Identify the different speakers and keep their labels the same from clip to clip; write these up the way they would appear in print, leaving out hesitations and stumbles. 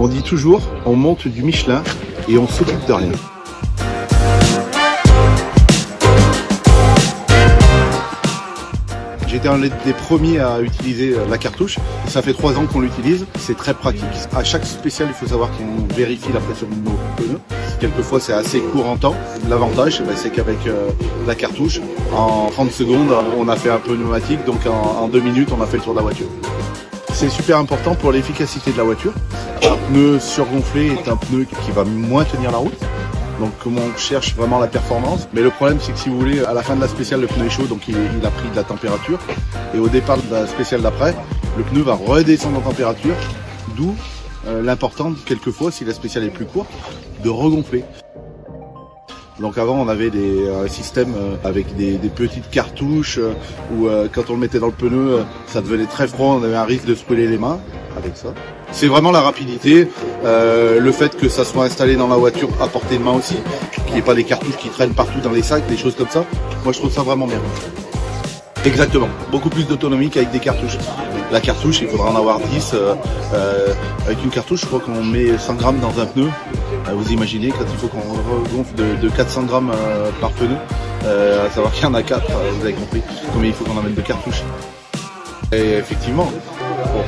Speaker 1: On dit toujours, on monte du Michelin et on s'occupe de rien. J'étais un des premiers à utiliser la cartouche. Ça fait 3 ans qu'on l'utilise. C'est très pratique. À chaque spécial, il faut savoir qu'on vérifie la pression de nos pneus. Quelquefois, c'est assez court en temps. L'avantage, c'est qu'avec la cartouche, en 30 secondes, on a fait un peu pneumatique. Donc en 2 minutes, on a fait le tour de la voiture. C'est super important pour l'efficacité de la voiture. Un pneu surgonflé est un pneu qui va moins tenir la route. Donc on cherche vraiment la performance. Mais le problème, c'est que si vous voulez, à la fin de la spéciale, le pneu est chaud, donc il a pris de la température. Et au départ de la spéciale d'après, le pneu va redescendre en température. D'où l'important, quelquefois, si la spéciale est plus courte, de regonfler. Donc avant, on avait un système avec des petites cartouches où quand on le mettait dans le pneu, ça devenait très froid, on avait un risque de se brûler les mains avec ça. C'est vraiment la rapidité, le fait que ça soit installé dans la voiture à portée de main aussi, qu'il n'y ait pas des cartouches qui traînent partout dans les sacs, des choses comme ça. Moi, je trouve ça vraiment bien. Exactement, beaucoup plus d'autonomie qu'avec des cartouches. La cartouche, il faudra en avoir 10. Avec une cartouche, je crois qu'on met 100 grammes dans un pneu. Vous imaginez, quand il faut qu'on regonfle de 400 grammes par pneu, à savoir qu'il y en a 4, vous avez compris combien il faut qu'on en mette de cartouches. Et effectivement,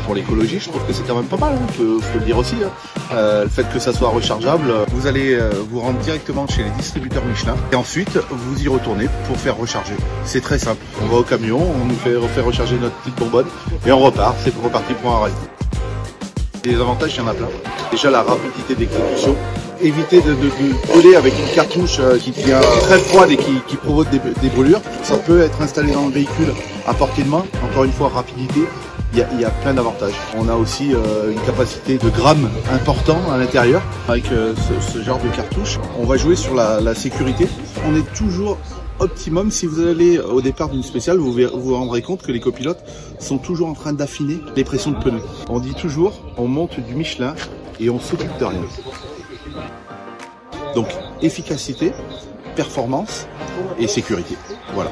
Speaker 1: pour l'écologie, je trouve que c'est quand même pas mal, hein, faut le dire aussi. Le fait que ça soit rechargeable, vous allez vous rendre directement chez les distributeurs Michelin et ensuite vous y retournez pour faire recharger. C'est très simple. On va au camion, on nous fait recharger notre petite bonbonne et on repart. C'est reparti pour un raid. Les avantages, il y en a plein. Déjà la rapidité d'exécution. Éviter de coller avec une cartouche qui devient très froide et qui provoque des brûlures. Ça peut être installé dans le véhicule à portée de main. Encore une fois, rapidité. Il y a plein d'avantages. On a aussi une capacité de grammes important à l'intérieur avec ce genre de cartouche. On va jouer sur la sécurité. On est toujours optimum. Si vous allez au départ d'une spéciale, vous rendrez compte que les copilotes sont toujours en train d'affiner les pressions de pneus. On dit toujours, on monte du Michelin et on s'occupe de rien. Donc efficacité, performance et sécurité. Voilà.